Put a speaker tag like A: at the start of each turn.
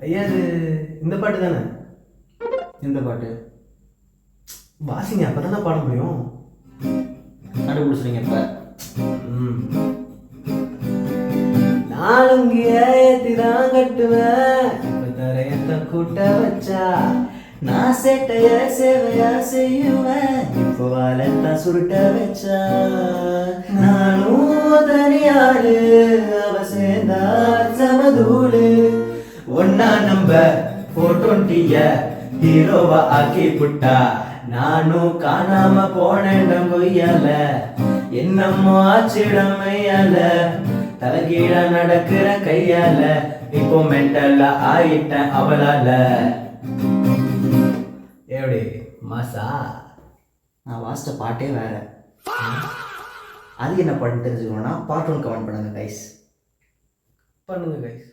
A: ஐயா அது இந்த பாட்டு தானே?
B: எந்த பாட்டு?
A: வாசிங்க, அப்போ தானே பாட முடியும்.
B: கண்டுபிடிச்சிருங்க இப்போ.
A: நாலுங்க ஏத்தி தான் கட்டுவேன், இப்போ தரையத்தை கூட்ட வச்சா நான் சேட்டைய சேவையா செய்யுவேன், இப்போ வாழத்தான் சுருட்ட வச்சா நானும் தனியாளு அவ சேர்ந்தா சமதூளு ஒன்னா நம்ப 420 ஹீரோவா ஆக்கி புட்டா நானும் காணாம போனேன் கொய்யால என்னமோ ஆச்சிடமையால தலைகீழ நடக்கிற கையால இப்போ மென்டல்ல ஆயிட்டேன் அவளால. எப்படி மாசா?
B: நான் வாசித்த பாட்டே வேற. அது என்ன பாட்டுன்னு தெரிஞ்சுக்கணும்னா பார்ட் 1 கமெண்ட் பண்ணுங்க கைஸ்.
A: பண்ணுங்க கைஸ்.